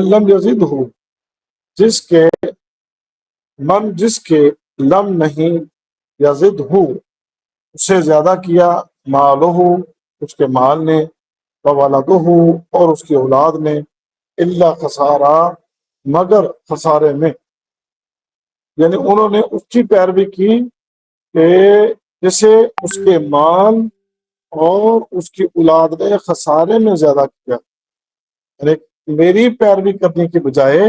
لم یزدہ، جس کے لم نہیں یزدہ اسے زیادہ کیا، مالہ اس کے مال نے، وولدہ اور اس کی اولاد نے، الا خسارہ مگر خسارے میں، یعنی انہوں نے اس کی پیروی کی کہ جسے اس کے مال اور اس کی اولاد نے خسارے میں زیادہ کیا، یعنی میری پیروی کرنے کی بجائے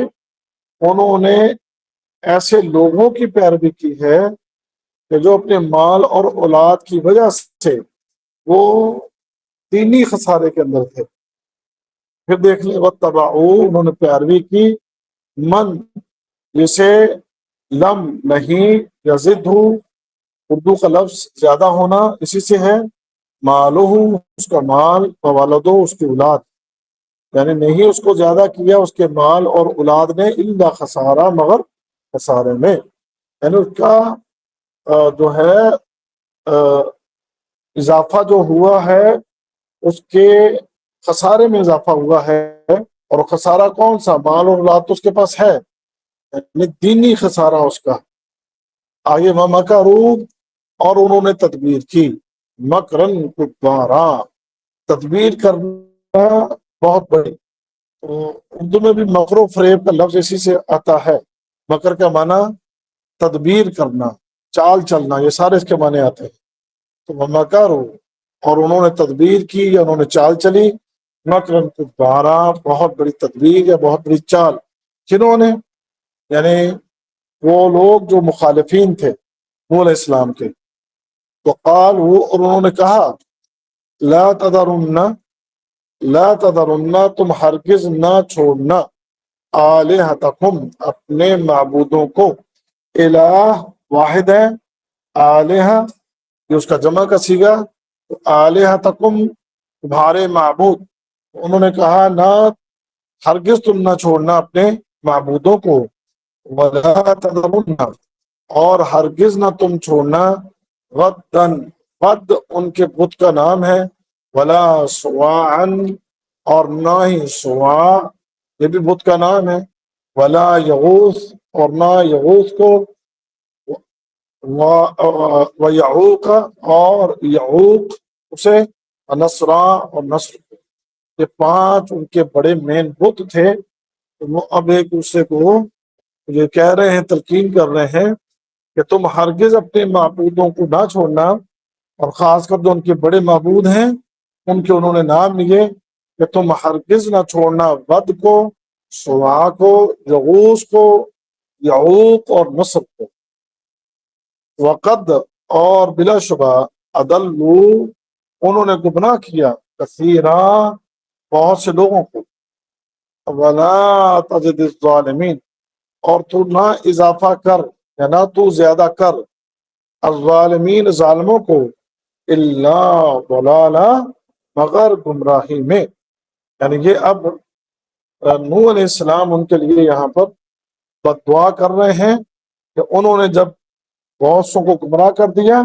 انہوں نے ایسے لوگوں کی پیروی کی ہے کہ جو اپنے مال اور اولاد کی وجہ سے وہ دینی خسارے کے اندر تھے۔ پھر دیکھ لیں واتبعوا، انہوں نے پیروی کی، من جسے لم نہیں یزدہ اردو کا لفظ زیادہ ہونا اسی سے ہے، مالہ اس کا مال، وولدہ اس کی اولاد، یعنی نہیں اس کو زیادہ کیا اس کے مال اور اولاد نے، الا خسارہ مگر خسارے میں، یعنی اس کا جو ہے اضافہ جو ہوا ہے اس کے خسارے میں اضافہ ہوا ہے، اور خسارہ کون سا؟ مال اور اولاد تو اس کے پاس ہے، یعنی دینی خسارہ اس کا۔ آگے وَمَكَرُوا، اور انہوں نے تدبیر کی، مکرن کبارا، تدبیر کرنا بہت بڑی۔ تو اردو میں بھی مکر و فریب کا لفظ اسی سے آتا ہے، مکر کا معنی تدبیر کرنا، چال چلنا، یہ سارے اس کے معنی آتے ہیں۔ تو وَمَكَرُوا، اور انہوں نے تدبیر کی یا انہوں نے چال چلی، مکرن کبارا، بہت بڑی تدبیر یا بہت بڑی چال۔ کنہوں نے؟ یعنی وہ لوگ جو مخالفین تھے نوح علیہ السلام کے، تو قالوا، اور انہوں نے کہا، لا تذرن تم ہرگز نہ چھوڑنا، آلہتکم اپنے معبودوں کو، الہ واحد ہے، آلہہ یہ اس کا جمع کا صیغہ، آلہتکم تمہارے معبود، انہوں نے کہا نہ ہرگز تم نہ چھوڑنا اپنے معبودوں کو، ولا تذرن اور ہرگز نہ تم چھوڑنا، ودن ود ان کے بت کا نام ہے، ولا سواعن اور نہ ہی سواع یہ بھی بت کا نام ہے، ولا یغوث اور نہ یغوث کو، ویعوق اور یعوق اسے، نصرا اور نصر کو، یہ پانچ ان کے بڑے مین بت تھے۔ وہ اب ایک دوسرے کو یہ کہہ رہے ہیں، تلقین کر رہے ہیں کہ تم ہرگز اپنے معبودوں کو نہ چھوڑنا، اور خاص کر جو ان کے بڑے معبود ہیں ان کے انہوں نے نام لیے کہ تم ہرگز نہ چھوڑنا ود کو، سواع کو، یغوث کو، یعوق اور نصر کو۔ وقد اور بلا شبہ، اضلوا انہوں نے گمراہ کیا، کثیرا بہت سے لوگوں کو، ولا تزد الظالمین اور تو نہ اضافہ کر یا نہ تو زیادہ کر، الظالمین ظالموں کو، الا ضلالا مگر گمراہی میں، یعنی یہ اب نوح علیہ السلام ان کے لیے یہاں پر بد دعا کر رہے ہیں کہ انہوں نے جب بہت سو کو گمراہ کر دیا،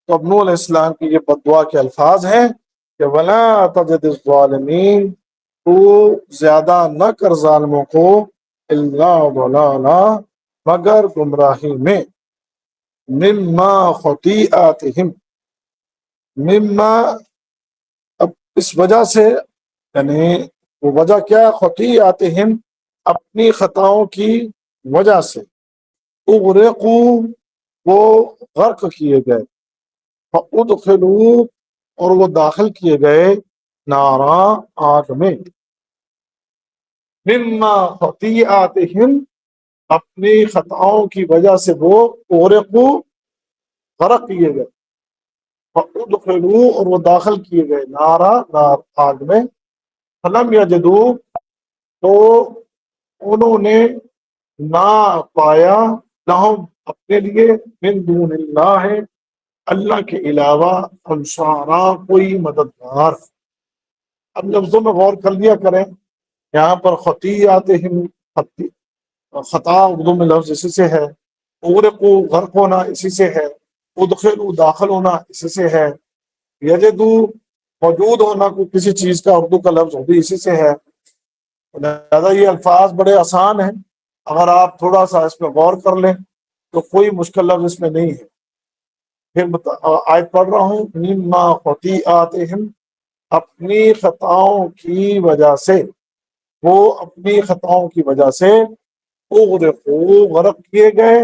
تو اب نوح علیہ السلام کی یہ بد دعا کے الفاظ ہیں کہ ولا تزد الظالمین تو زیادہ نہ کر ظالموں کو، الا ضلالا مگر گمراہی میں، مما خطیئاتہم مما اب اس وجہ سے، یعنی وہ وجہ کیا؟ خطیئاتہم اپنی خطاؤں کی وجہ سے، اغرقوا وہ غرق کیے گئے، فادخلوا اور وہ داخل کیے گئے، نارا آگ میں، مما خطیئاتہم اپنی خطاؤں کی وجہ سے وہ اغرقوا غرق کیے گئے، فادخلوا اور وہ داخل کیے گئے، نارا آگ میں، فلم یجدوا تو انہوں نے نہ پایا، لہم اپنے لیے، من دون اللہ اللہ کے علاوہ، انصارا کوئی مددگار۔ اب لفظوں میں غور کر لیا کریں، یہاں پر خطیئاتہم، خطا اردو میں لفظ اسی سے ہے، اغرقوا غرق ہونا اسی سے ہے، ادخلوا داخل ہونا اسی سے ہے، یجدوا موجود ہونا کوئی کسی چیز کا اردو کا لفظ بھی اسی سے ہے۔ لہٰذا یہ الفاظ بڑے آسان ہیں، اگر آپ تھوڑا سا اس پہ غور کر لیں تو کوئی مشکل لفظ اس میں نہیں ہے۔ پھر آیت پڑھ رہا ہوں، مما خطیئاتہم، اپنی خطاؤں کی وجہ سے، وہ اپنی خطاؤں کی وجہ سے اغرقوا، غرق کیے گئے،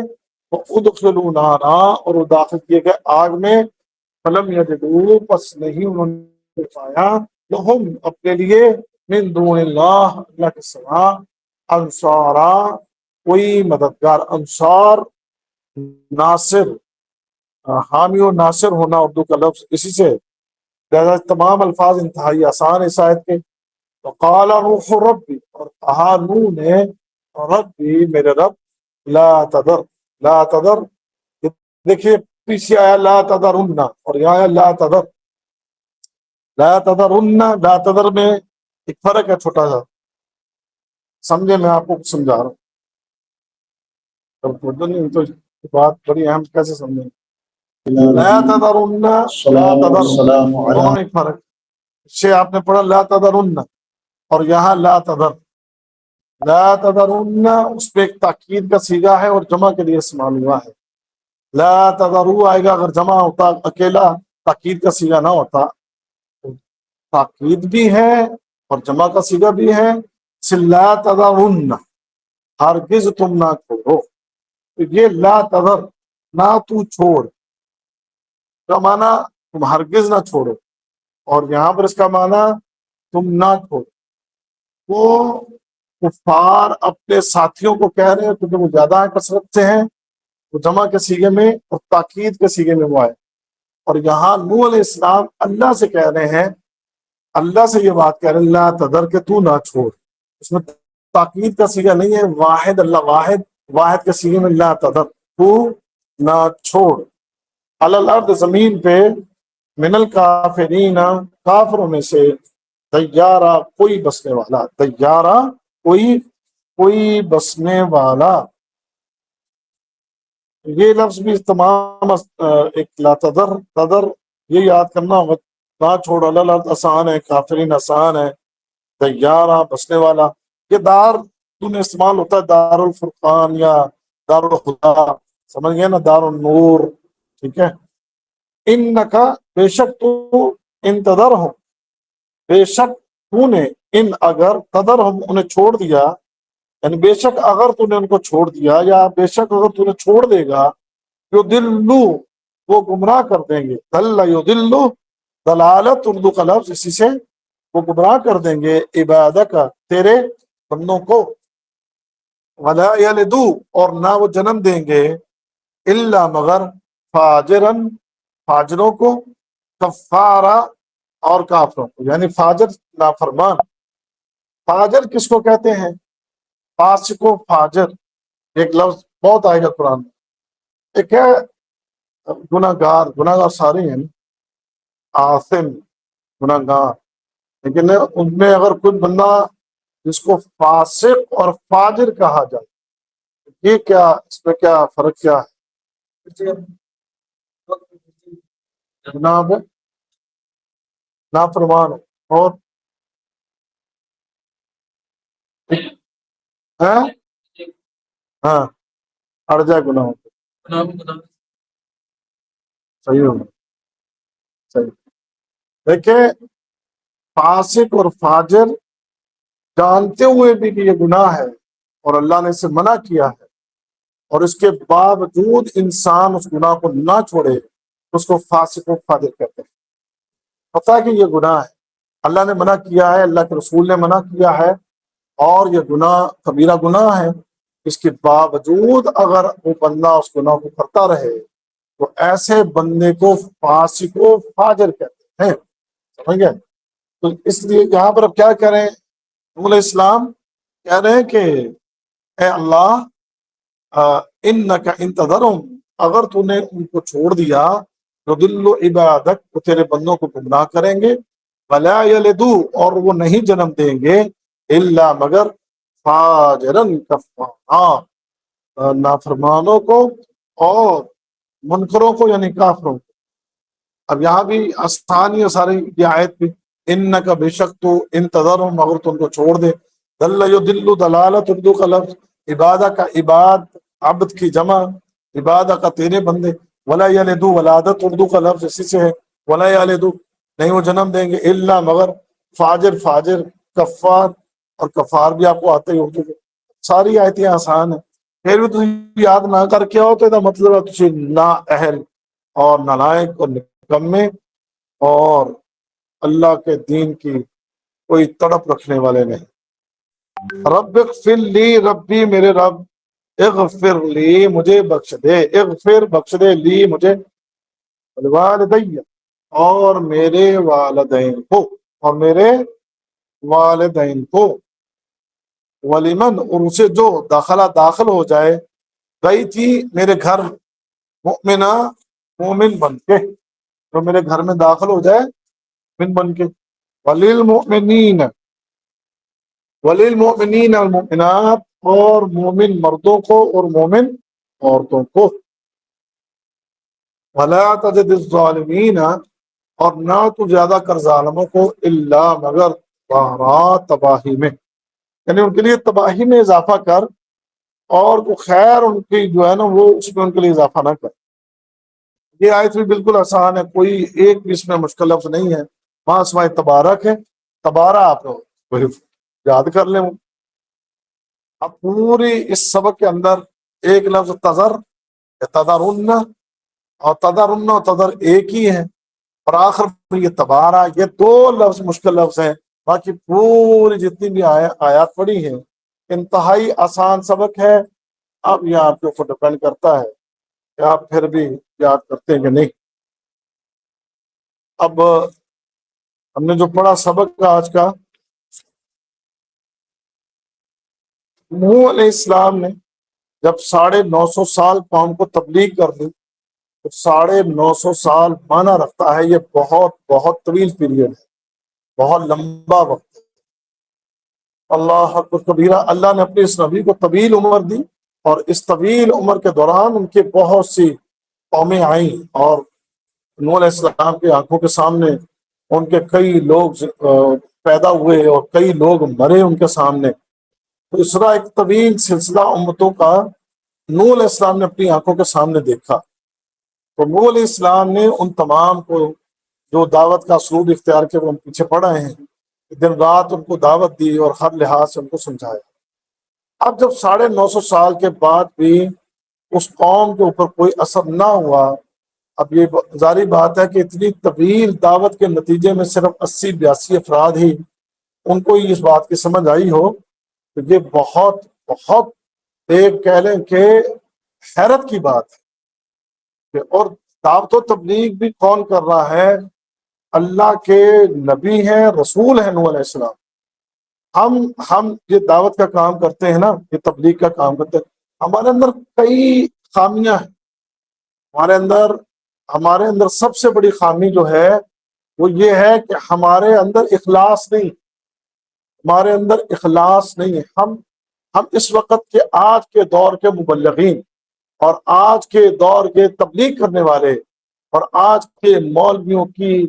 ادخلوا نارا، اور وہ داخل کیے گئے آگ میں، فلم یجدوا، پس نہیں انہوں نے پایا، لہم اپنے لیے، من دون اللہ، اللہ کے سوا، انصارا، کوئی مددگار۔ انصار ناصر، حامی و ناصر ہونا اردو کا لفظ اسی سے، لہذا تمام الفاظ انتہائی آسان اس آیت کے۔ وقال روح ربی، اور کہا روح نے، ربی میرے رب، لا تذر، لا تذر، دیکھیے پیچھے آیا لا تذرن، اور یہاں آیا لا تذر، لا تذرن، لا تذر میں ایک فرق ہے چھوٹا سا، سمجھے، میں آپ کو سمجھا رہا ہوں، تو بات بڑی اہم، کیسے سمجھیں؟ لا تذرن، لا تذر، دونوں میں ایک فرق، سے آپ نے پڑھا لا تذرن، اور یہاں لا تذر، لا تذرن اس پہ ایک تاکید کا صیغہ ہے اور جمع کے لیے استعمال ہوا ہے۔ لا تذرو آئے گا اگر جمع ہوتا، اکیلا تاکید کا صیغہ نہ ہوتا، تاکید بھی ہے اور جمع کا صیغہ بھی ہے، لا تذرن، ہرگز تم نہ چھوڑو، یہ لا تذر، نہ تو چھوڑ کا معنی تم ہرگز نہ چھوڑو، اور یہاں پر اس کا معنی تم نہ چھوڑو۔ وہ کفار اپنے ساتھیوں کو کہہ رہے ہیں کیونکہ وہ زیادہ ہیں، کثرت سے ہیں، وہ جمع کے صیغے میں اور تاکید کے صیغے میں وہ آئے، اور یہاں نوح علیہ السلام اللہ سے کہہ رہے ہیں، اللہ سے یہ بات کہہ رہے ہیں لا تذر، کہ تو نہ چھوڑ، اس میں تاکید کا صیغہ نہیں ہے، واحد اللہ، واحد، واحد کے صیغے میں لا تذر، تو نہ چھوڑ، علی الارض، زمین پہ، من الکافرین، کافروں میں سے، دیارہ، کوئی بسنے والا، دیارہ، کوئی بسنے والا۔ یہ لفظ بھی تمام ایک لا تذر، تذر یہ یاد کرنا ہوگا، نہ چھوڑ، علی الارض آسان ہے، کافرین آسان ہے، دیارہ بسنے والا، یہ دار تو نے استعمال ہوتا ہے دار الفرقان یا دار الخدا، سمجھ گئے نا، دار النور، ٹھیک ہے۔ انکا، بے شک تو، انتظر ہو، بے شک تو نے، ان اگر، تذر ہم انہیں چھوڑ دیا، یعنی بے شک اگر تو نے ان کو چھوڑ دیا، یا بے شک اگر تو نے چھوڑ دے گا، یضلوا، وہ گمراہ کر دیں گے، دل یضل، دلالت اردو کا لفظ اسی سے، وہ گمراہ کر دیں گے، عبادک، تیرے بندوں کو، ولا یلدوا، اور نہ وہ جنم دیں گے، الا مگر، فاجرن، فاجروں کو، کفارا، اور کافروں کو، یعنی فاجر نافرمان۔ فاجر کس کو کہتے ہیں؟ فاسق و فاجر، ایک لفظ بہت آئے گا قرآن میں، ایک ہے گناہ گار، گناہ گار سارے ہیں، آثم، گناہ گار، لیکن ان میں اگر کوئی بندہ جس کو فاسق اور فاجر کہا جائے، یہ کیا، اس میں کیا فرق کیا ہے؟ جناب نافرمان اور ہاں، اڑ جائے گناہوں پہ، صحیح ہوگا، صحیح۔ دیکھیں، فاسق اور فاجر جانتے ہوئے بھی کہ یہ گناہ ہے اور اللہ نے اسے منع کیا ہے، اور اس کے باوجود انسان اس گناہ کو نہ چھوڑے، اس کو فاسق و فاجر کہتے ہیں۔ پتہ ہے کہ یہ گناہ ہے، اللہ نے منع کیا ہے، اللہ کے رسول نے منع کیا ہے، اور یہ گناہ کبیرہ گناہ ہے، اس کے باوجود اگر وہ بندہ اس گناہ کو کرتا رہے تو ایسے بندے کو فاسق و فاجر کہتے ہیں، سمجھ گئے؟ تو اس لیے یہاں پر اب کیا کریں، نوح علیہ السلام کہہ رہے ہیں کہ اے اللہ، انک ان تذرہم، اگر تو نے ان کو چھوڑ دیا، یضلوا عبادک، وہ تیرے بندوں کو گمراہ کریں گے، ولا یلدوا، اور وہ نہیں جنم دیں گے، الا مگر، فاجرن کفارا، نافرمانوں کو اور منکروں کو، یعنی کافروں کو۔ اب یہاں بھی آسانی ہے ساری یہ آیت بھی، انک، بے شک تو، ان تذرہم، اگر تو ان کو چھوڑ دے، دل یدل دلالت اردو کا لفظ، عبادہ کا عباد، عبد کی جمع، عبادہ کا تیرے بندے، ولا یلدو ولادت اردو کا لفظ اسی سے ہے، ولا یلدو نہیں وہ جنم دیں گے، الا مگر فاجر فاجر، کفار اور کفار بھی آپ کو آتے ہی اردو کے۔ ساری آیتیں آسان ہیں، پھر بھی تم یاد نہ کر کے آؤ تو یہ مطلب ہے تجھے نا اہل اور نالائق اور نکمے اور اللہ کے دین کی کوئی تڑپ رکھنے والے نہیں۔ رب اغفر لی، ربی میرے رب، اغفر لی مجھے بخش دے، اغفر بخش دے لی مجھے، والدی اور میرے والدین کو، اور میرے والدین کو، ولمن اور اسے جو داخل ہو جائے، گئی تھی میرے گھر، مؤمنہ مومن بن کے، جو میرے گھر میں داخل ہو جائے مومن بن کے، وللمؤمنین وللمؤمنین والمؤمنات اور مومن مردوں کو اور مومن عورتوں کو، ولا تجد الظالمین اور نہ تو زیادہ کر ظالموں کو، الا مگر تباہی میں، یعنی ان کے لیے تباہی میں اضافہ کر، اور وہ خیر ان کی جو ہے نا وہ اس میں ان کے لیے اضافہ نہ کر۔ یہ آیت بھی بالکل آسان ہے، کوئی ایک بھی اس میں مشکل لفظ نہیں ہے، وہاں اسماء تبارک ہے، تبارہ آپ وہی یاد کر لیں۔ اب پوری اس سبق کے اندر ایک لفظ تذر، تذرن، اور تذرن اور تذر ایک ہی ہے، اور آخر میں یہ تبارہ، یہ دو لفظ مشکل لفظ ہیں، باقی پوری جتنی بھی آیات پڑھی ہیں انتہائی آسان سبق ہے۔ اب یہ آپ کے اوپر ڈپینڈ کرتا ہے کہ آپ پھر بھی یاد کرتے ہیں کہ نہیں۔ اب ہم نے جو پڑھا سبق کا آج کا، نوح علیہ السلام نے جب 950 سال قوم کو تبلیغ کر دی، تو 950 سال معنی رکھتا ہے، یہ بہت بہت طویل پیریڈ ہے، بہت لمبا وقت ہے۔ اللہ اکبر کبیرہ، اللہ نے اپنے اس نبی کو طویل عمر دی، اور اس طویل عمر کے دوران ان کے بہت سی قومیں آئیں، اور نوح علیہ السلام کی آنکھوں کے سامنے ان کے کئی لوگ پیدا ہوئے اور کئی لوگ مرے ان کے سامنے۔ تو اس طرح ایک طویل سلسلہ امتوں کا نوح علیہ السلام نے اپنی آنکھوں کے سامنے دیکھا۔ تو نوح علیہ السلام نے ان تمام کو جو دعوت کا اسلوب اختیار کیا، وہ ہم پیچھے پڑھ رہے ہیں، دن رات ان کو دعوت دی اور ہر لحاظ سے ان کو سمجھایا۔ اب جب 950 سال کے بعد بھی اس قوم کے اوپر کوئی اثر نہ ہوا، اب یہ ظاہری بات ہے کہ اتنی طویل دعوت کے نتیجے میں صرف 80-82 افراد ہی ان کو اس بات کی سمجھ آئی ہو، تو یہ بہت بہت ایک کہہ لیں کہ حیرت کی بات ہے۔ اور دعوت و تبلیغ بھی کون کر رہا ہے؟ اللہ کے نبی ہیں، رسول ہیں نوح علیہ السلام۔ ہم یہ دعوت کا کام کرتے ہیں نا، یہ تبلیغ کا کام کرتے ہیں، ہمارے اندر کئی خامیاں ہیں۔ ہمارے اندر سب سے بڑی خامی جو ہے وہ یہ ہے کہ ہمارے اندر اخلاص نہیں، ہمارے اندر اخلاص نہیں ہے۔ ہم اس وقت کے آج کے دور کے مبلغین اور آج کے دور کے تبلیغ کرنے والے اور آج کے مولویوں کی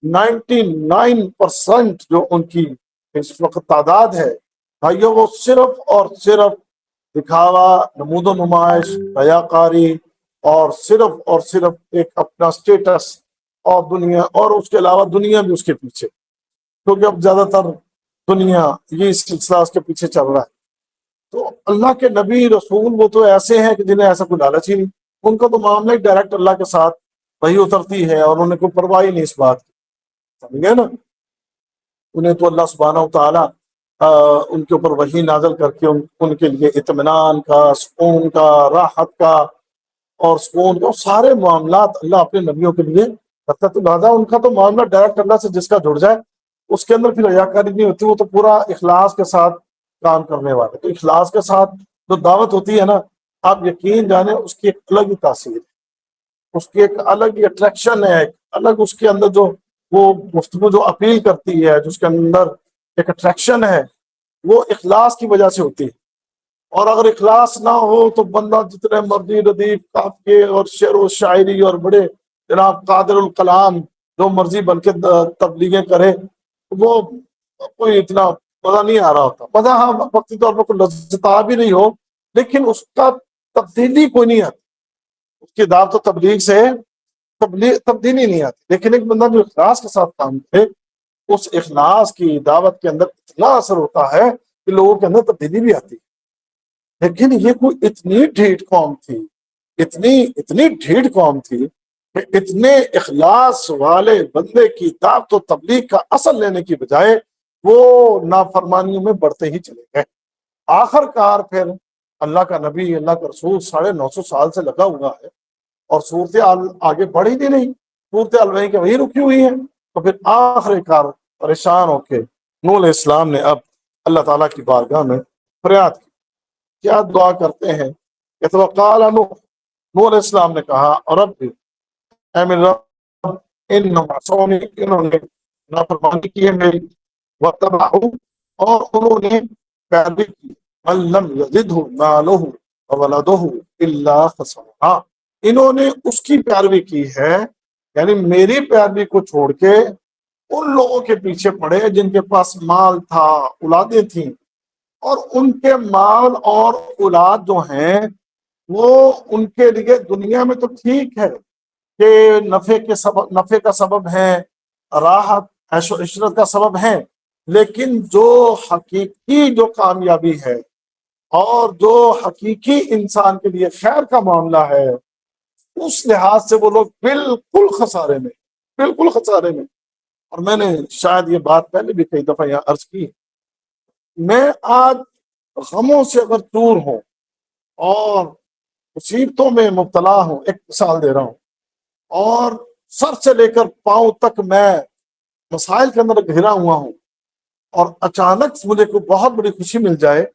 99% جو ان کی اس وقت تعداد ہے بھائیو، وہ صرف اور صرف دکھاوا، نمود و نمائش، ریاکاری، اور صرف ایک اپنا سٹیٹس اور دنیا، اور اس کے علاوہ دنیا بھی اس کے پیچھے، کیونکہ اب زیادہ تر دنیا یہ سلسلہ اس کے پیچھے چل رہا ہے۔ تو اللہ کے نبی رسول وہ تو ایسے ہیں کہ جنہیں ایسا کوئی لالچ ہی نہیں، ان کا تو معاملہ ہی ڈائریکٹ اللہ کے ساتھ وہی اترتی ہے، اور انہیں کوئی پرواہ ہی نہیں اس بات کی، سمجھ گئے نا؟ انہیں تو اللہ سبحانہ و تعالیٰ ان کے اوپر وحی نازل کر کے ان کے لیے اطمینان کا، سکون کا، راحت کا اور سکون کا سارے معاملات اللہ اپنے نبیوں کے لیے کرتا ہے۔ تو لہٰذا ان کا تو معاملہ ڈائریکٹ اللہ سے جس کا جڑ جائے اس کے اندر پھر ریاکاری نہیں ہوتی، وہ تو پورا اخلاص کے ساتھ کام کرنے والے۔ تو اخلاص کے ساتھ جو دعوت ہوتی ہے نا، آپ یقین جانیں اس کی ایک الگ ہی تاثیر ہے، اس کی ایک الگ ہی اٹریکشن ہے، ایک الگ اس کے اندر جو وہ گفتگو جو اپیل کرتی ہے، جس کے اندر ایک اٹریکشن ہے، وہ اخلاص کی وجہ سے ہوتی ہے۔ اور اگر اخلاص نہ ہو تو بندہ جتنے مرضی ردیف قافیے اور شعر و شاعری اور بڑے جناب قادر الکلام جو مرضی بن کے تبلیغیں کرے، وہ کوئی اتنا مزہ نہیں آ رہا ہوتا، مزہ ہاں وقتی طور پر کوئی لذت آ بھی نہیں ہو، لیکن اس کا تبدیلی کوئی نہیں آتی، اس کی دعوت و تبلیغ سے تبدیلی نہیں آتی۔ لیکن ایک بندہ جو اخلاص کے ساتھ کام کرے، اس اخلاص کی دعوت کے اندر اتنا اثر ہوتا ہے کہ لوگوں کے اندر تبدیلی بھی آتی ہے۔ لیکن یہ کوئی اتنی ڈھیٹ قوم تھی، اتنی ڈھیٹ قوم تھی کہ اتنے اخلاص والے بندے کی دعوت و تبلیغ کا اثر لینے کی بجائے وہ نافرمانیوں میں بڑھتے ہی چلے گئے۔ آخر کار پھر اللہ کا نبی، اللہ کا رسول 950 سال سے لگا ہوا ہے اور صورتحال آگے بڑھی بھی نہیں، صورتحال وہیں کہ وہیں رکی ہوئی ہے۔ تو پھر آخر کار پریشان ہو کے نوح علیہ السلام نے اب اللہ تعالیٰ کی بارگاہ میں فریاد کی، کیا دعا کرتے ہیں کہ وقال نوح علیہ السلام نے کہا، اور رب بھی اے میرے رب، انہوں نے نافرمانی کی ہے میری، واتبعوا، اور انہوں نے پیروی کی، من لم یزدہ مالہ وولدہ الا خسارا، انہوں نے اس کی پیروی کی ہے، یعنی میری پیروی کو چھوڑ کے ان لوگوں کے پیچھے پڑے جن کے پاس مال تھا، اولادیں تھیں، اور ان کے مال اور اولاد جو ہیں وہ ان کے لیے دنیا میں تو ٹھیک ہے کہ نفع کا سبب ہے، راحت عیش و عشرت کا سبب ہے، لیکن جو حقیقی جو کامیابی ہے اور جو حقیقی انسان کے لیے خیر کا معاملہ ہے، اس لحاظ سے وہ لوگ بالکل خسارے میں، بالکل خسارے میں۔ اور میں نے شاید یہ بات پہلے بھی کئی دفعہ یہاں عرض کی، میں آج غموں سے اگر دور ہوں اور مصیبتوں میں مبتلا ہوں، ایک مثال دے رہا ہوں، اور سر سے لے کر پاؤں تک میں مسائل کے اندر گھرا ہوا ہوں، اور اچانک مجھے کوئی بہت بڑی خوشی مل جائے،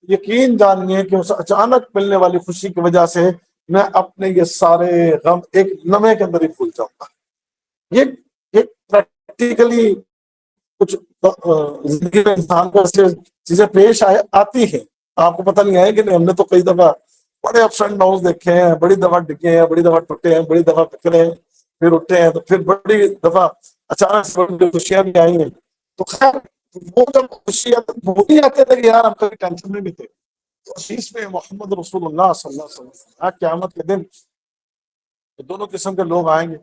یقین جانیے کہ اس اچانک ملنے والی خوشی کی وجہ سے میں اپنے یہ سارے غم ایک لمحے کے اندر ہی بھول جاؤں گا۔ یہ پریکٹیکلی کچھ زندگی میں انسان کو ایسے چیزیں پیش آتی ہیں، آپ کو پتہ نہیں ہے کہ نہیں، ہم نے تو کئی دفعہ بڑے اپس اینڈ ڈاؤنز دیکھے ہیں، بڑی دفعہ ڈگے ہیں، بڑی دفعہ ٹوٹے ہیں، بڑی دفعہ پکڑے ہیں، پھر اٹھے ہیں، تو پھر بڑی دفعہ اچانک سے بڑی خوشیاں بھی آئی ہیں۔ تو خیر وہ جب خوشیاں وہ بھی آتے تھے کہ یار ہم کبھی ٹینشن میں بھی تھے، تو اس میں محمد رسول اللہ صلی اللہ علیہ وسلم قیامت کے دن دونوں قسم کے لوگ آئیں گے،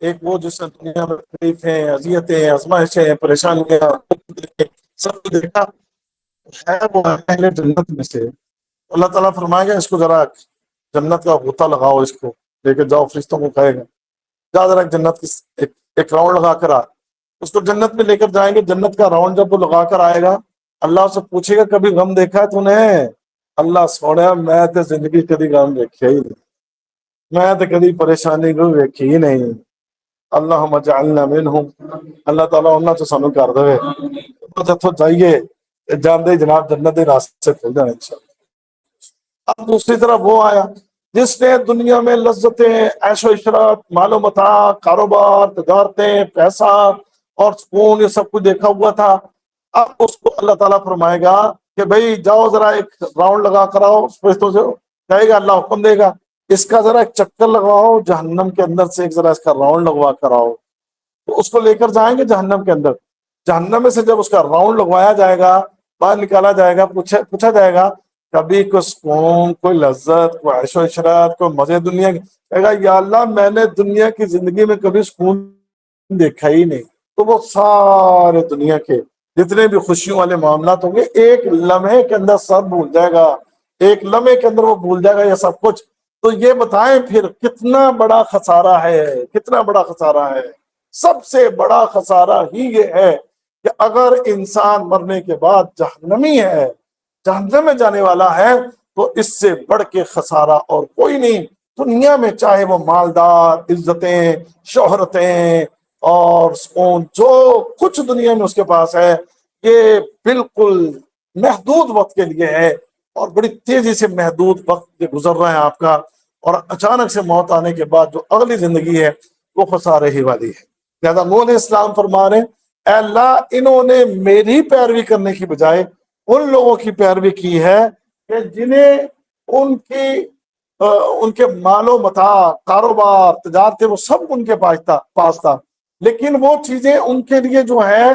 ایک وہ جس نے دنیا میں تکلیفیں، اذیتیں، آزمائشیں، پریشانیاں سب کو دیکھا ہے، وہ اہل جنت میں سے۔ اللہ تعالیٰ فرمائے گا اس کو ذرا جنت کا غوطہ لگاؤ، اس کو لے کے جاؤ، فرشتوں کو کہے گا جا ذرا جنت کی ایک راؤنڈ لگا کر آ، اس کو جنت میں لے کر جائیں گے۔ جنت کا راؤنڈ جب وہ لگا کر آئے گا، اللہ سے پوچھے گا کبھی غم دیکھا ہے تو نے؟ اللہ سوڑا میں تو زندگی کبھی غم دیکھا ہی نہیں، میں تو کبھی پریشانی کو دیکھی ہی نہیں، اللہم اجعلنا منہم، اللہ تعالیٰ انہاں تو سانو کر دے تو جائیے جان دے جناب جنت دے راستے کھل جانے انشاءاللہ۔ اب دوسری طرف وہ آیا جس نے دنیا میں لذتیں، عیش و عشرت، مال و متاع، کاروبار، تجارتیں، پیسہ اور سکون، یہ سب کچھ دیکھا ہوا تھا۔ اب اس کو اللہ تعالیٰ فرمائے گا کہ بھئی جاؤ ذرا ایک راؤنڈ لگا کر آؤ، فرشتوں سے کہے گا، اللہ حکم دے گا اس کا ذرا ایک چکر لگواؤ جہنم کے اندر سے، ایک ذرا اس کا راؤنڈ لگوا کر آؤ۔ تو اس کو لے کر جائیں گے جہنم کے اندر، جہنم میں سے جب اس کا راؤنڈ لگوایا جائے گا، باہر نکالا جائے گا، پوچھا جائے گا کبھی کوئی سکون، کوئی لذت، کوئی عیش و عشرت، کوئی مزے دنیا کی، کہے گا یا اللہ میں نے دنیا کی زندگی میں کبھی سکون دیکھا ہی نہیں۔ تو وہ سارے دنیا کے جتنے بھی خوشیوں والے معاملات ہوں گے ایک لمحے کے اندر سب بھول جائے گا، ایک لمحے کے اندر وہ بھول جائے گا یہ سب کچھ۔ تو یہ بتائیں پھر کتنا بڑا خسارہ ہے، کتنا بڑا خسارہ ہے۔ سب سے بڑا خسارہ ہی یہ ہے کہ اگر انسان مرنے کے بعد جہنمی ہے، جہنم میں جانے والا ہے، تو اس سے بڑھ کے خسارہ اور کوئی نہیں۔ دنیا میں چاہے وہ مالدار، عزتیں، شہرتیں اور سکون، جو کچھ دنیا میں اس کے پاس ہے، یہ بالکل محدود وقت کے لیے ہے، اور بڑی تیزی سے محدود وقت گزر رہا ہے آپ کا، اور اچانک سے موت آنے کے بعد جو اگلی زندگی ہے وہ خسارے ہی والی ہے۔ لہذا نوح علیہ السلام فرما رہے ہیں اے اللہ انہوں نے میری پیروی کرنے کی بجائے ان لوگوں کی پیروی کی ہے کہ جنہیں ان کے مال و متاع، کاروبار، تجارتیں، وہ سب ان کے پاس تھا، لیکن وہ چیزیں ان کے لیے جو ہے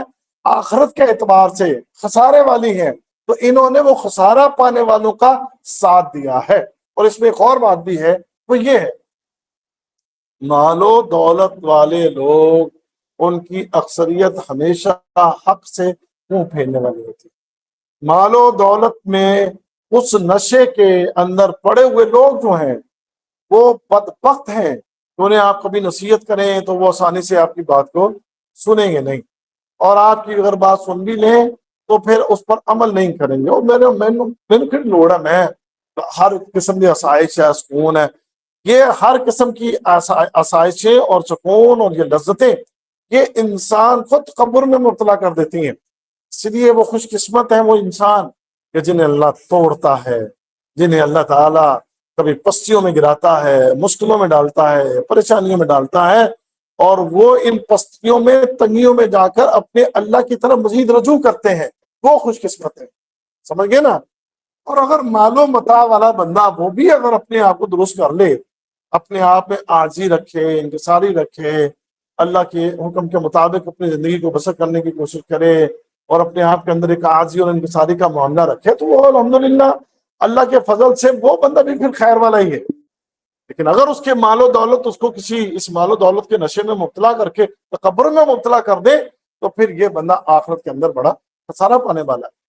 آخرت کے اعتبار سے خسارے والی ہیں، تو انہوں نے وہ خسارہ پانے والوں کا ساتھ دیا ہے۔ اور اس میں ایک اور بات بھی ہے، وہ یہ ہے مال و دولت والے لوگ، ان کی اکثریت ہمیشہ حق سے منہ پھیرنے والی ہوتی ہے۔ مال و دولت میں اس نشے کے اندر پڑے ہوئے لوگ جو ہیں وہ بدبخت ہیں کہ انہیں آپ کبھی نصیحت کریں تو وہ آسانی سے آپ کی بات کو سنیں گے نہیں، اور آپ کی اگر بات سن بھی لیں تو پھر اس پر عمل نہیں کریں گے۔ اور میں پھر لوڑا میں ہر قسم کی آسائش ہے، سکون ہے، یہ ہر قسم کی آسائشیں اور سکون اور یہ لذتیں یہ انسان کو تکبر میں مبتلا کر دیتی ہیں۔ اس لیے وہ خوش قسمت ہے وہ انسان کہ جنہیں اللہ توڑتا ہے، جنہیں اللہ تعالیٰ کبھی پستیوں میں گراتا ہے، مشکلوں میں ڈالتا ہے، پریشانیوں میں ڈالتا ہے، اور وہ ان پستیوں میں تنگیوں میں جا کر اپنے اللہ کی طرف مزید رجوع کرتے ہیں، وہ خوش قسمت ہے۔ سمجھ گئے نا؟ اور اگر مال و متاع والا بندہ وہ بھی اگر اپنے آپ کو درست کر لے، اپنے آپ میں عاجزی رکھے، انکساری رکھے، اللہ کے حکم کے مطابق اپنی زندگی کو بسر کرنے کی کوشش کرے، اور اپنے آپ کے اندر ایک عاجزی اور انکساری کا معاملہ رکھے، تو وہ الحمدللہ اللہ کے فضل سے وہ بندہ بھی پھر خیر والا ہی ہے۔ لیکن اگر اس کے مال و دولت اس کو کسی اس مال و دولت کے نشے میں مبتلا کر کے تکبر میں مبتلا کر دے، تو پھر یہ بندہ آخرت کے اندر بڑا خسارہ پانے والا ہے۔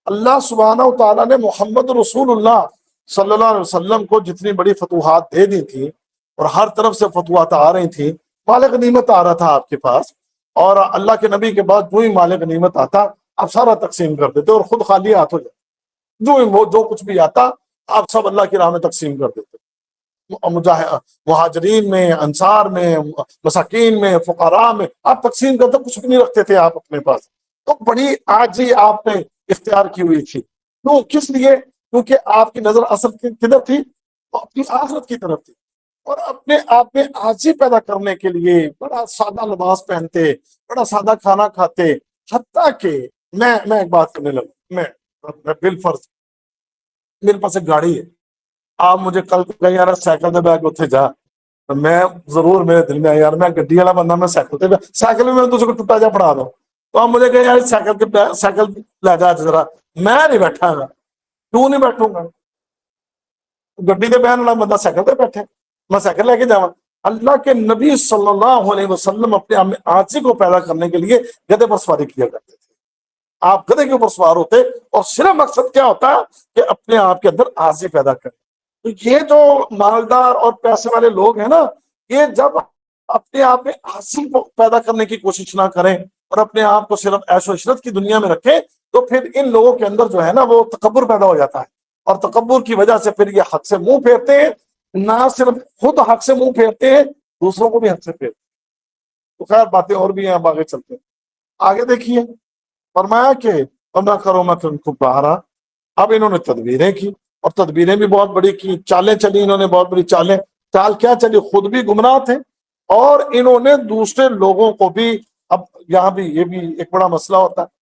اللہ سبحانہ و تعالیٰ نے محمد رسول اللہ صلی اللہ علیہ وسلم کو جتنی بڑی فتوحات دے دی تھی، اور ہر طرف سے فتوحات آ رہی تھیں، مال غنیمت آ رہا تھا آپ کے پاس، اور اللہ کے نبی کے بعد جو ہی مال غنیمت آتا آپ سارا تقسیم کر دیتے اور خود خالی ہاتھ ہو جاتے، جو کچھ بھی آتا آپ سب اللہ کی راہ میں تقسیم کر دیتے، مہاجرین میں، انصار میں، مساکین میں، فقراء میں آپ تقسیم کرتے، کچھ بھی نہیں رکھتے تھے آپ اپنے پاس۔ تو بڑی عاجزی آپ نے اختیار کی ہوئی تھی، کیوں؟ کس لیے؟ کیونکہ آپ کی نظر اصل کدھر تھی؟ اپنی آخرت کی طرف تھی، اور اپنے آپ میں عاجزی پیدا کرنے کے لیے بڑا سادہ لباس پہنتے، بڑا سادہ کھانا کھاتے، حتیٰ کہ میں ایک بات کرنے لگا، میں بالفرض میرے پاس ایک گاڑی ہے، آپ مجھے کل کہیں یار سائیکل دے بیٹھ اتنے جا، تو میں ضرور میرے دل میں یار میں گڈی والا بندہ، میں سائیکل بھی میں تجھے کو ٹوٹا جا پڑھا دوں، تو آپ مجھے کہیں یار سائیکل لے جا ذرا، میں نہیں بیٹھا گا، کیوں نہیں بیٹھوں گا؟ گڈی دے بہن والا بندہ سائیکل پہ بیٹھے، میں سائیکل لے کے جاؤں۔ اللہ کے نبی صلی اللہ علیہ وسلم اپنے عاجزی کو پیدا کرنے کے لیے گدھے پر سواری کیا کرتے تھے، آپ گدھے کے اوپر سوار ہوتے، اور صرف مقصد کیا ہوتا کہ اپنے آپ کے اندر عاجزی پیدا کریں۔ تو یہ جو مالدار اور پیسے والے لوگ ہیں نا، یہ جب اپنے آپ میں عاجزی کو پیدا کرنے کی کوشش نہ کریں اور اپنے آپ کو صرف عیش و عشرت کی دنیا میں رکھیں، تو پھر ان لوگوں کے اندر جو ہے نا وہ تکبر پیدا ہو جاتا ہے، اور تکبر کی وجہ سے پھر یہ حق سے منہ پھیرتے ہیں، نہ صرف خود حق سے منہ پھیرتے ہیں، دوسروں کو بھی حق سے پھیرتے ہیں۔ تو خیر باتیں اور بھی ہیں، اب آگے چلتے ہیں۔ آگے دیکھیے، فرمایا کہ وَمَا کرو مَكْرًا كُبَّارًا، اب انہوں نے تدبیریں کی، اور تدبیریں بھی بہت بڑی کی، چالیں چلی انہوں نے بہت بڑی چالیں۔ چال کیا چلی؟ خود بھی گمراہ تھے، اور انہوں نے دوسرے لوگوں کو بھی، اب یہاں بھی یہ بھی ایک بڑا مسئلہ ہوتا ہے،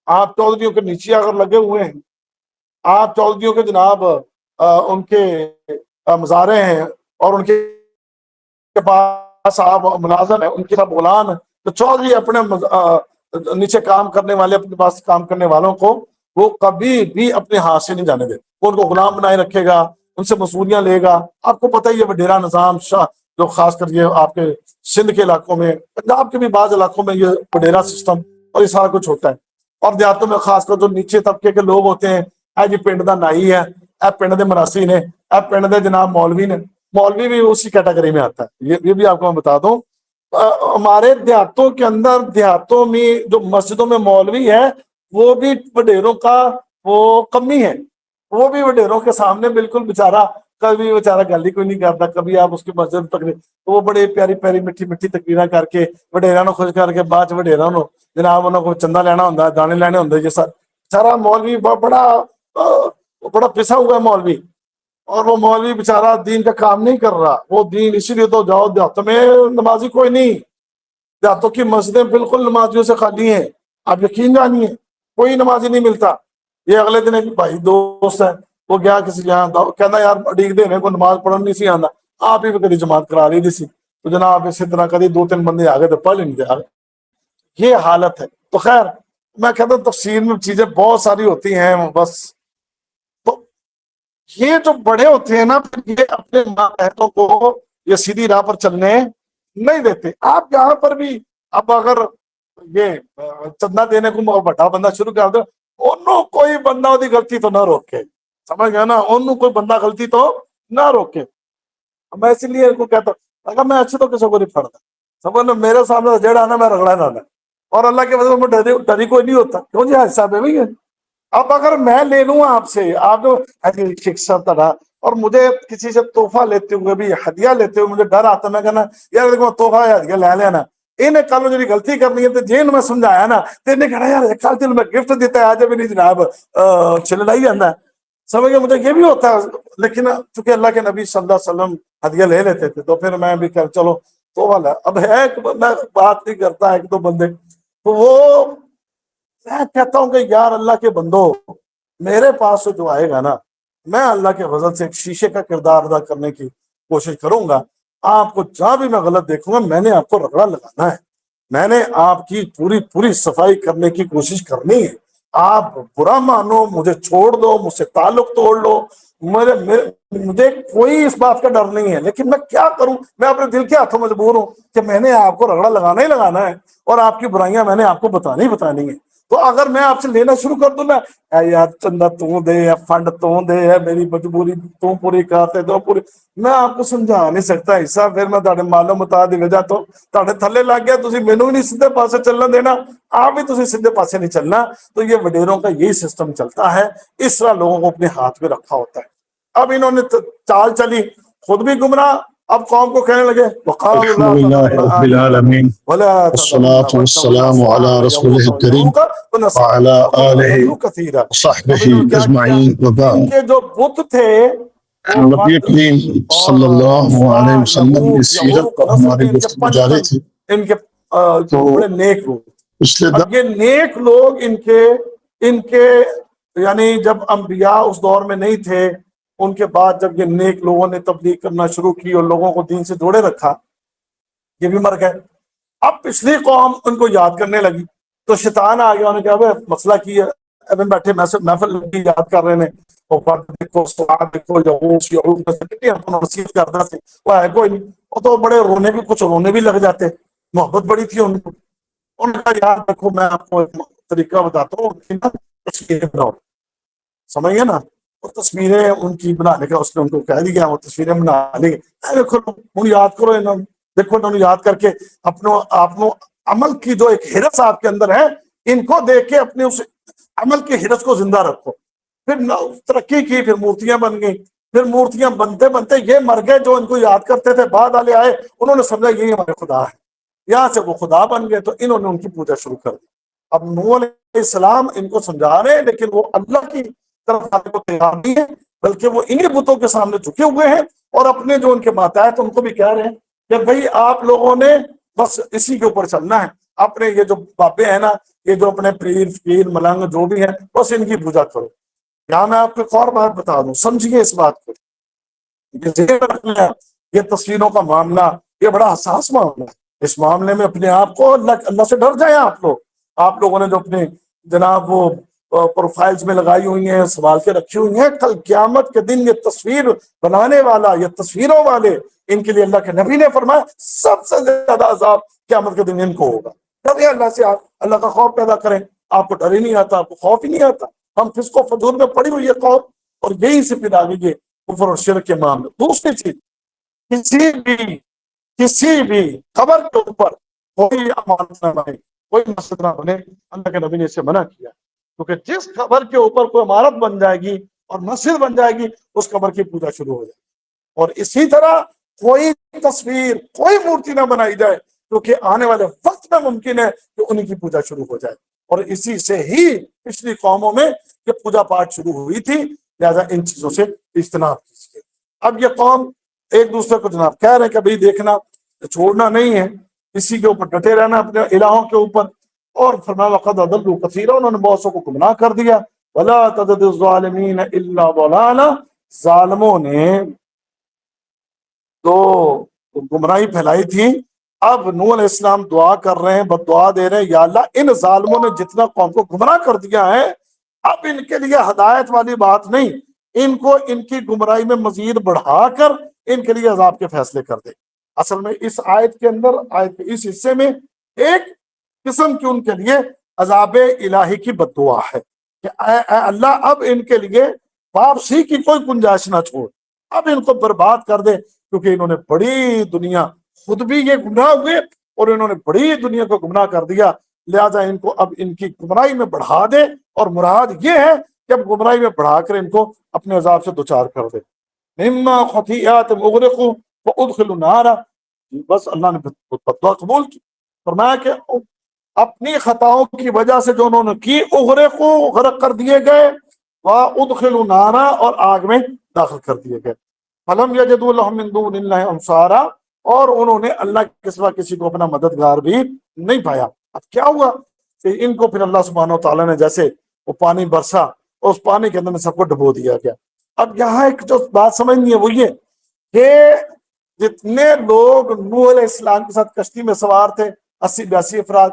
آپ چودھریوں کے نیچے اگر لگے ہوئے ہیں، آپ چودھریوں کے جناب ان کے مزارے ہیں، اور ان کے پاس آپ ملازم ہیں، ان کے ساتھ غلام ہیں، تو چودھری اپنے نیچے کام کرنے والے، اپنے پاس کام کرنے والوں کو وہ کبھی بھی اپنے ہاتھ سے نہیں جانے دے، وہ ان کو غلام بنائے رکھے گا، ان سے مزدوریاں لے گا۔ آپ کو پتہ ہی ہے وڈیرا نظام جو خاص کر یہ آپ کے سندھ کے علاقوں میں، پنجاب کے بھی بعض علاقوں میں یہ وڈیرا سسٹم اور یہ سارا کچھ ہوتا ہے، اور دیہاتوں میں خاص کر جو نیچے طبقے کے لوگ ہوتے ہیں، اے جی پنڈ دا نائی ہے، اے پنڈ دے مراسی نے، اے پنڈ دے جناب مولوی نے، مولوی بھی اسی کیٹیگری میں آتا ہے، یہ بھی آپ کو میں بتا دوں۔ ہمارے دیہاتوں کے اندر، دیہاتوں میں جو مسجدوں میں مولوی ہے، وہ بھی وڈیروں کا وہ کمی ہے، وہ بھی وڈیروں کے سامنے بالکل بیچارہ، کبھی بیچارہ گالی کوئی نہیں کرتا، کبھی آپ اس کی مسجد تقریر، وہ بڑے پیاری پیاری میٹھی میٹھی تقریراں کر کے وڈیرا نو خوش کر کے بعد وڈیرا نو جناب انہوں کو چندہ لینا ہوتا ہے، دانے لینے ہوتے، یہ سر بیچارہ مولوی بڑا پسا ہوا ہے مولوی، اور وہ مولوی بیچارہ دین کا کام نہیں کر رہا، وہ دین اسی لیے تو جاؤ دیہاتوں میں نمازی کوئی نہیں، دیہاتوں کی مسجدیں بالکل نمازیوں سے خالی ہیں، آپ یقین جانیے کوئی نمازی نہیں ملتا۔ یہ اگلے دن ایک بھائی دوست ہے، وہ گیا کسی یہاں، کہنا یار اڈیگ دینے کو نماز پڑھن نہیں سی آنا، آپ ہی بھی کدی جماعت کرا لی دی سی، تو جناب اسی طرح کدی دو تین بندے آ گئے تو پڑھ نہیں دیا۔ یہ حالت ہے، تو خیر میں کہتا ہوں تفسیر میں چیزیں بہت ساری ہوتی ہیں، بس تو یہ جو بڑے ہوتے ہیں نا یہ اپنے ماتحتوں کو یہ سیدھی راہ پر چلنے نہیں دیتے. آپ یہاں پر بھی اب اگر یہ چندہ دینے کو بڑا بندہ شروع کر دو، انہوں کوئی بندہ وہ غلطی تو نہ روکے، سمجھ گیا نا، انہوں کوئی بندہ غلطی تو نہ روکے. میں اسی لیے ان کو کہتا ہوں اگر میں اچھے تو کسی کو نہیں پڑھتا، سمجھ لو میرے سامنے جیڑا آنا میں رگڑا نہ آنا، اور اللہ کے وجہ میں ڈری کوئی نہیں ہوتا. کیوں جی حادثہ ہے بھائی. اب اگر میں لے لوں آپ سے، آپ جو شکشا طرح، اور مجھے کسی سے تحفہ لیتے ہوئے بھی ہدیہ لیتے ہوئے مجھے ڈر آتا، میں کہنا یار دیکھو تحفہ یا ہدیہ لے لینا، انہیں کل جی غلطی کرنی ہے تو جن میں سمجھایا نا تو انہیں کہنا یار کل دن میں گفٹ دیتا ہے آج بھی نہیں جناب چلنا ہے. سمجھ گئے، مجھے یہ بھی ہوتا ہے، لیکن چونکہ اللہ کے نبی صلی اللہ علیہ وسلم ہدیہ لے لیتے تھے تو پھر میں بھی چلو تو والا اب ہے میں بات نہیں کرتا ایک دو بندے تو وہ میں کہتا ہوں کہ یار اللہ کے بندو میرے پاس جو آئے گا نا میں اللہ کے فضل سے ایک شیشے کا کردار ادا کرنے کی کوشش کروں گا. آپ کو جہاں بھی میں غلط دیکھوں گا میں نے آپ کو رگڑا لگانا ہے، میں نے آپ کی پوری صفائی کرنے کی کوشش کرنی ہے. آپ برا مانو مجھے چھوڑ دو، مجھ سے تعلق توڑ لو، مجھے کوئی اس بات کا ڈر نہیں ہے، لیکن میں کیا کروں، میں اپنے دل کے ہاتھوں مجبور ہوں کہ میں نے آپ کو رگڑا لگانا ہی لگانا ہے اور آپ کی برائیاں میں نے آپ کو بتانی ہی بتانی ہے. تو اگر میں آپ سے لینا شروع کر دوں نا یار چندہ تو دے یا فنڈ تو دے ہے میری مجبوری تو پوری کرتے دو پوری، میں آپ کو سمجھا نہیں سکتا حصہ. پھر میں تھوڑے مالو متا دی وجہ تو تھوڑے تھلے لگ گیا، تسی مینوں بھی نہیں سیدھے پاسے چلنا دینا، آپ بھی تسی سیدھے پاسے نہیں چلنا. تو یہ وڈیروں کا یہی سسٹم چلتا ہے، اس طرح لوگوں کو اپنے ہاتھ میں رکھا ہوتا ہے. اب انہوں نے چال چلی، خود بھی گمراہ، اب قوم کو کہنے لگے وقالوا لا الحمدللہ تذرن رب آلهتكم العالمین ولا تذرن والصلاة ودا ولا والسلام سواعا على ولا رسوله يغوث الكريم ويعوق ونسرا وعلى وقد آله اضلوا كثيرا. اب انہوں نے وصحبه کیا کیا، اجمعین ان وبعد. کے جو بت تھے وہ نبی ود کریم اور صلی اللہ سوا علیہ وسلم کی یغوث سیرت یعوق پر نصر ہماری کے ان کے گفتگو پنج جاری تن، تھی ان کے تو بڑے نیک لوگ. پچھلے اب یہ نیک لوگ ان کے یعنی جب انبیاء اس دور میں نہیں تھے، ان کے بعد جب یہ نیک لوگوں نے تبلیغ کرنا شروع کی اور لوگوں کو دین سے جوڑے رکھا، یہ بھی مر گئے. اب پچھلی قوم ان کو یاد کرنے لگی تو شیطان آ گیا، انہوں نے کہا مسئلہ کی ہے، ابھی بیٹھے محفل یاد کر رہے ہیں دیکھو سواد دیکھو یغوث یعوق نصیحت کرتا تھے، وہ ہے کوئی نہیں، وہ تو بڑے رونے بھی کچھ رونے بھی لگ جاتے، محبت بڑی تھی ان کو. ان کا یاد رکھو میں آپ کو ایک طریقہ بتاتا ہوں، تصویریں بناؤ، سمجھ گئے نا، وہ تصویریں ان کی بنانے کا اس نے ان کو کہہ دیا وہ تصویریں بنا لیں گے. دیکھو ہوں یاد کرو انہوں دیکھو انہوں یاد کر کے آپ عمل کی جو ایک حرص آپ کے اندر ہے ان کو دیکھ کے اپنے اس عمل کی حرص کو زندہ رکھو. پھر ترقی کی، پھر مورتیاں بن گئیں، پھر مورتیاں بنتے بنتے یہ مر گئے جو ان کو یاد کرتے تھے، بعد والے آئے انہوں نے سمجھا یہی ہمارے خدا ہے، یہاں سے وہ خدا بن گئے تو انہوں نے ان کی پوجا شروع کر دی. اب نوح علیہ السلام ان کو سمجھا رہے ہیں لیکن وہ اللہ کی طرف آنے کو تیار نہیں ہے، بلکہ وہ انہی بتوں کے سامنے جھکے ہوئے ہیں اور اپنے جو ان کے ماتحت ان کو بھی کہہ رہے ہیں کہ بھئی آپ لوگوں نے بس اسی کے اوپر چلنا ہے، اپنے یہ جو بابے ہیں نا، یہ جو اپنے پیر فقیر ملنگ جو بھی ہیں بس ان کی پوجا کرو. یہاں میں آپ کو ایک اور بات بتا دوں، سمجھیے اس بات کو، یہ ذہن رکھنا ہے، یہ تصویروں کا معاملہ یہ بڑا حساس معاملہ ہے. اس معاملے میں اپنے آپ کو اللہ سے ڈر جائیں. آپ لوگوں نے جو اپنے جناب وہ پروفائلز میں لگائی ہوئی ہیں، سنبھال کے رکھی ہوئی ہیں، کل قیامت کے دن یہ تصویر بنانے والا، یہ تصویروں والے، ان کے لیے اللہ کے نبی نے فرمایا سب سے زیادہ عذاب قیامت کے دن ان کو ہوگا. ڈرے اللہ سے، آپ اللہ کا خوف پیدا کریں. آپ کو ڈر ہی نہیں آتا، آپ کو خوف ہی نہیں آتا. ہم فسق و فجور میں پڑی ہوئی ہے قوم، اور یہی سے پھر آگے یہ کفر اور شرک کے معاملے. دوسری چیز، کسی بھی قبر کے اوپر کوئی امانت نہ بنے، کوئی مسجد نہ بنے. اللہ کے نبی نے اسے منع کیا، کیونکہ جس قبر کے اوپر کوئی عمارت بن جائے گی اور مسجد بن جائے گی اس قبر کی پوجا شروع ہو جائے گی. اور اسی طرح کوئی تصویر، کوئی مورتی نہ بنائی جائے، کیونکہ آنے والے وقت میں ممکن ہے کہ انہی کی پوجا شروع ہو جائے. اور اسی سے ہی پچھلی قوموں میں یہ پوجا پاٹ شروع ہوئی تھی، لہذا ان چیزوں سے اجتناب کیجیے. اب یہ قوم ایک دوسرے کو جناب کہہ رہے ہیں کہ بھئی دیکھنا، چھوڑنا نہیں ہے، اسی کے اوپر ڈٹے رہنا اپنے الہوں کے اوپر. اور فرمایا وقد اضلوا کثیرا، انہوں نے بہت سو کو گمراہ کر دیا. ولا تزد الظالمین الا ضلالا، ظالموں نے تو گمراہی پھیلائی تھی اب نوح علیہ السلام دعا کر رہے ہیں، بد دعا دے رہے ہیں، یا اللہ ان ظالموں نے جتنا قوم کو گمراہ کر دیا ہے، اب ان کے لیے ہدایت والی بات نہیں، ان کو ان کی گمراہی میں مزید بڑھا کر ان کے لیے عذاب کے فیصلے کر دے۔ اصل میں اس آیت کے اندر، آیت کے اس حصے میں ایک قسم کی ان کے لیے عذاب الہی کی بد دعا ہے کہ اے اللہ اب ان کے لیے واپسی کی کوئی گنجائش نہ چھوڑ، اب ان کو برباد کر دے، کیونکہ انہوں نے بڑی دنیا، خود بھی یہ گمراہ ہوئے اور انہوں نے بڑی دنیا کو گمراہ کر دیا، لہذا ان کو اب ان کی گمراہی میں بڑھا دے، اور مراد یہ ہے کہ اب گمراہی میں بڑھا کر ان کو اپنے عذاب سے دوچار کر دے۔ مما خطیئات مغرقوا وادخلوا نارا، بس اللہ نے بدعا قبول کی، فرمایا کہ اپنی خطاؤں کی وجہ سے جو انہوں نے کی، اغرقوا، غرق کر دیے گئے، وادخلوا نارا، اور آگ میں داخل کر دیے گئے۔ فلم یجدوا لهم من دون اللہ انصارا، اور انہوں نے اللہ کے سوا کسی کو اپنا مددگار بھی نہیں پایا۔ اب کیا ہوا کہ ان کو پھر اللہ سبحانہ وتعالیٰ نے جیسے وہ پانی برسا، اور اس پانی کے اندر میں سب کو ڈبو دیا گیا۔ اب یہاں ایک جو بات سمجھنی ہے وہ یہ کہ جتنے لوگ نوح علیہ السلام کے ساتھ کشتی میں سوار تھے، 80-82 افراد،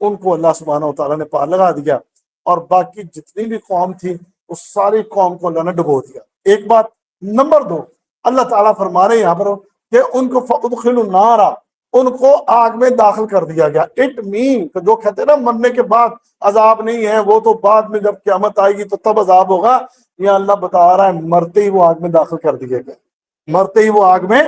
ان کو اللہ سبحانہ وتعالیٰ نے پار لگا دیا، اور باقی جتنی بھی قوم تھی اس ساری قوم کو اللہ نے ڈبو دیا۔ ایک بات۔ نمبر 2، اللہ تعالیٰ فرما رہے ہیں یہاں پر کہ ان کو فَأُدْخِلُوا النَّارَ، ان کو آگ میں داخل کر دیا گیا۔ اٹ مین کہ جو کہتے ہیں نا مرنے کے بعد عذاب نہیں ہے، وہ تو بعد میں جب قیامت آئے گی تو تب عذاب ہوگا، یہ اللہ بتا رہا ہے مرتے ہی وہ آگ میں داخل کر دیے گئے، مرتے ہی وہ آگ میں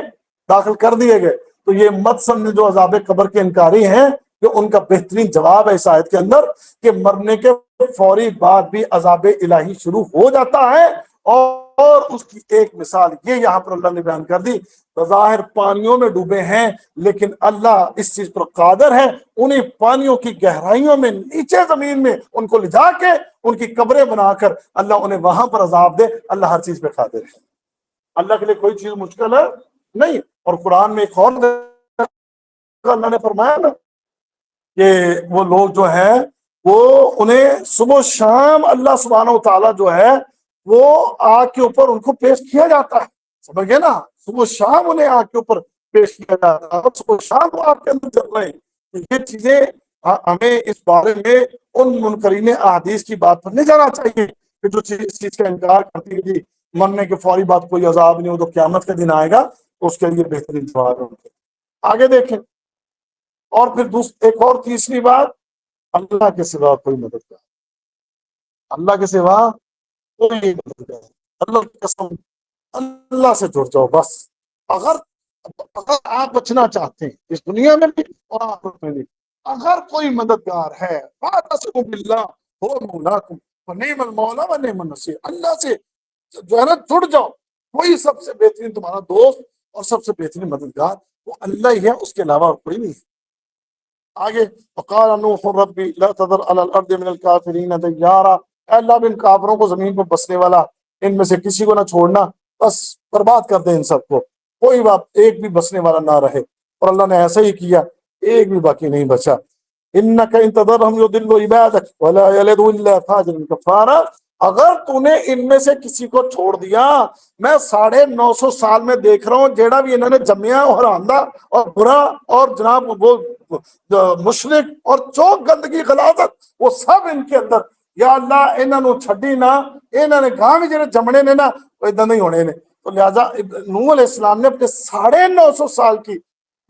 داخل کر دیے گئے۔ تو یہ مت سمجھے جو عذاب قبر کے انکاری ہیں کہ ان کا بہترین جواب ہے اس آیت کے اندر کہ مرنے کے فوری بعد بھی عذاب الہی شروع ہو جاتا ہے، اور اس کی ایک مثال یہ یہاں پر اللہ نے بیان کر دی۔ بظاہر پانیوں میں ڈوبے ہیں، لیکن اللہ اس چیز پر قادر ہے، انہیں پانیوں کی گہرائیوں میں نیچے زمین میں ان کو لے جا کے ان کی قبریں بنا کر اللہ انہیں وہاں پر عذاب دے۔ اللہ ہر چیز پہ قادر ہے، اللہ کے لیے کوئی چیز مشکل ہے نہیں۔ اور قرآن میں ایک اور اللہ نے فرمایا نا کہ وہ لوگ جو ہیں وہ انہیں صبح و شام اللہ سبحانہ و تعالیٰ جو ہے وہ آگ کے اوپر ان کو پیش کیا جاتا ہے، سمجھ گئے نا، صبح و شام انہیں آگ کے اوپر پیش کیا جاتا ہے، اور صبح و شام وہ آپ کے اندر چل رہے ہیں۔ یہ چیزیں ہمیں اس بارے میں ان منکرین احادیث کی بات پر نہیں جانا چاہیے کہ جو چیز اس چیز کا انکار کرتی ہے کہ مرنے کے فوری بعد کوئی عذاب نہیں ہو تو قیامت کا دن آئے گا، تو اس کے لیے بہترین جواب ہے۔ آگے دیکھیں، اور پھر ایک اور تیسری بات، اللہ کے سوا کوئی مددگار، اللہ کے سوا کوئی مددگار، اللہ کی قسم، اللہ سے جڑ جاؤ بس۔ اگر آپ بچنا چاہتے ہیں اس دنیا میں بھی اور آخرت میں بھی، اگر کوئی مددگار ہے فَاعْتَصِمُوا بِاللَّهِ هُوَ مَوْلَاكُمْ وَنِعْمَ الْمَوْلَىٰ وَنِعْمَ النَّصِيرُ، اللہ سے جو ہے نا جڑ جاؤ، وہی سب سے بہترین تمہارا دوست اور سب سے بہترین مددگار وہ اللہ ہی ہے، اس کے علاوہ کوئی نہیں ہے۔ آگے وقال نوح رب لا تذر على الارض من الكافرين ديارا، اے اللہ اب ان کافروں کو زمین پر بسنے والا ان میں سے کسی کو نہ چھوڑنا، بس برباد کر دیں ان سب کو، کوئی بات ایک بھی بسنے والا نہ رہے۔ اور اللہ نے ایسا ہی کیا، ایک بھی باقی نہیں بچا۔ انک ان تذرهم يضلوا عبادك ولا يلدوا الا فاجرا كفارا، اگر تو نے ان میں سے کسی کو چھوڑ دیا، میں 950 سال میں دیکھ رہا ہوں جیڑا بھی انہوں نے جمیا اور آندہ اور برا اور جناب وہ مشرک اور چوک گندگی غلاظت وہ سب ان کے اندر، یا اللہ انہوں نے چھڈی نہ، انہوں نے گاں بھی جڑے جمنے نے نا وہ ادھر نہیں ہونے نے۔ تو لہٰذا نوح علیہ السلام نے اپنے 950 سال کی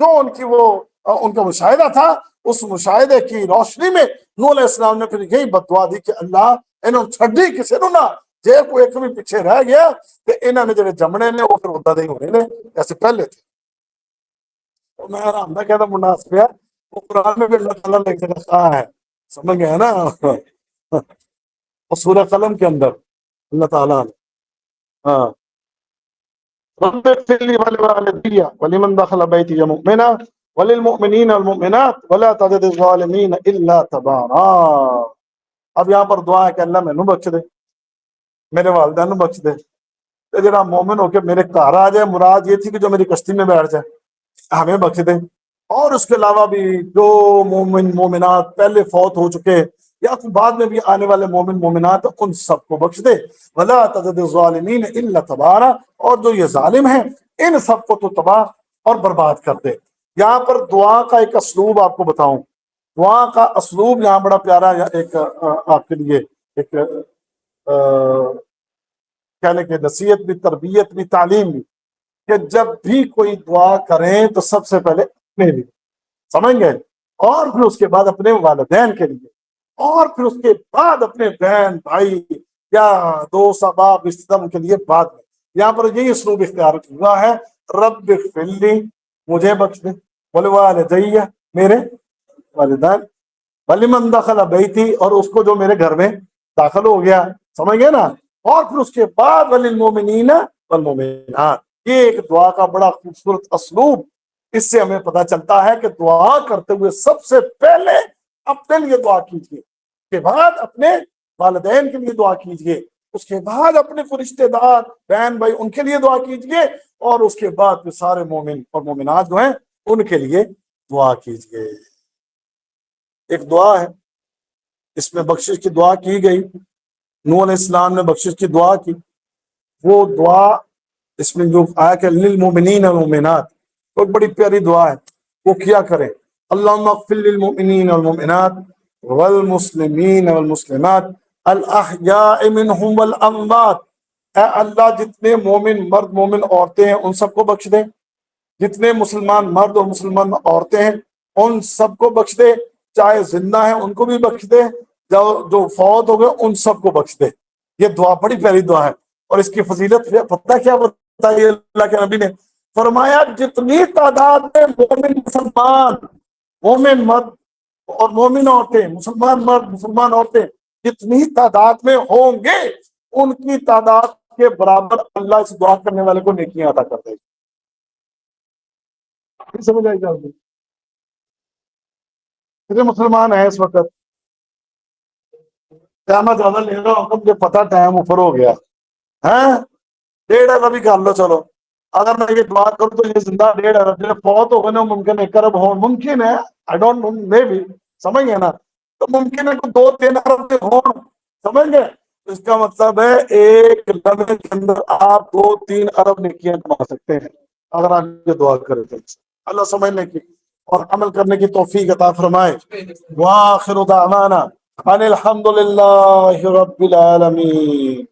جو ان کی وہ ان کا مشاہدہ تھا، اس مشاہدے کی روشنی میں نوح علیہ السلام نے پھر یہی بدعا دی کہ اللہ انہوں چھڈی کسی نو نہ، جے کوئی ایک بھی پیچھے رہ گیا کہ انہوں نے جڑے جمنے نے وہ پھر ادھر نہیں ہونے نے جیسے پہلے تھے۔ تو میں آرام نہ کہتا مناسب ہے، وہ قرآن میں بھی اللہ تعالیٰ نے ایک جگہ ہے، سمجھ گئے نا، سورہ قلم کے اندر اللہ تعالیٰ نے ہاں رب اغفر لي ولوالدي ولمن دخل بيتي مؤمنا وللمؤمنين والمؤمنات ولا تزد الظالمين الا تبارا۔ اب یہاں پر دعا ہے کہ اللہ میں بخش دے، میرے والدین نو بخش دے، جڑا مومن ہو کے میرے گھر آ جائے، مراد یہ تھی کہ جو میری کشتی میں بیٹھ جائے، ہمیں بخش دے، اور اس کے علاوہ بھی جو مومن مومنات پہلے فوت ہو چکے یا بعد میں بھی آنے والے مومن مومنات ان سب کو بخش دے، ولا تزد الظالمین الا تبارا، اور جو یہ ظالم ہیں ان سب کو تو تباہ اور برباد کر دے۔ یہاں پر دعا کا ایک اسلوب آپ کو بتاؤں، دعا کا اسلوب یہاں بڑا پیارا ایک آپ کے لیے ایک کہہ لیں کہ نصیحت بھی، تربیت بھی، تعلیم بھی، کہ جب بھی کوئی دعا کریں تو سب سے پہلے اپنے لیے، سمجھ گئے، اور پھر اس کے بعد اپنے والدین کے لیے، اور پھر اس کے بعد اپنے بہن بھائی یا دوست احباب رشتہ داروں کے لیے بعد میں۔ یہاں پر یہی اسلوب اختیار ہوا ہے، رب اغفر لی، مجھے بخش دے، ولوالدی، میرے والدین، ولمن دخل بیتی، اور اس کو جو میرے گھر میں داخل ہو گیا، سمجھ گئے نا، اور پھر اس کے بعد وللمؤمنین والمؤمنات۔ یہ ایک دعا کا بڑا خوبصورت اسلوب، اس سے ہمیں پتہ چلتا ہے کہ دعا کرتے ہوئے سب سے پہلے اپنے لیے دعا کیجیے، اس کے بعد اپنے والدین کے لیے دعا کیجیے، اس کے بعد اپنے رشتے دار بہن بھائی ان کے لیے دعا کیجیے، اور اس کے بعد پھر سارے مومن اور مومنات جو ہیں ان کے لیے دعا کیجیے۔ ایک دعا ہے، اس میں بخشش کی دعا کی گئی، نوح علیہ السلام نے بخشش کی دعا کی، وہ دعا اس میں جو آیا کہ للمؤمنین والمؤمنات، بہت بڑی پیاری دعا ہے، وہ کیا کریں، اللہم اغفر للمؤمنین والمؤمنات والمسلمین والمسلمات الاحیاء منہم والاموات، اے اللہ جتنے مومن مرد مومن عورتیں ہیں ان سب کو بخش دے، جتنے مسلمان مرد اور مسلمان عورتیں ہیں ان سب کو بخش دے، چاہے زندہ ہیں ان کو بھی بخش دے، جو فوت ہو گئے ان سب کو بخش دے۔ یہ دعا بڑی پیاری دعا ہے، اور اس کی فضیلت پتہ کیا بتائی اللہ کے نبی نے؟ فرمایا جتنی تعداد میں مومن مسلمان، مومن مرد اور مومن عورتیں، مسلمان مرد مسلمان عورتیں جتنی تعداد میں ہوں گے ان کی تعداد کے برابر اللہ اس دعا کرنے والے کو نیکیاں عطا کر دے گا۔ سمجھ آئی جائے گی؟ کتنے مسلمان ہیں اس وقت؟ قیامت زیادہ لے رہا ہوں، مجھے پتا ٹائم اوپر ہو گیا ہے، 1.5 ارب ہی کر لو، چلو اگر میں یہ دعا کروں تو یہ زندہ 1.5 ارب جو بہت ہو گئے نا، ممکن 1 ارب ہو، ممکن ہے، I don't know, may be, سمجھ گئے نا، تو ممکن ہے کہ 2-3 ارب کے ہوں، سمجھ گئے؟ اس کا مطلب ہے ایک لمحے کے اندر آپ 2-3 ارب نیکیاں کما سکتے ہیں اگر آپ یہ دعا کریں تو۔ اللہ سمجھنے کی اور عمل کرنے کی توفیق عطا فرمائے۔ وآخر دعوانا ان الحمد للہ رب العالمین۔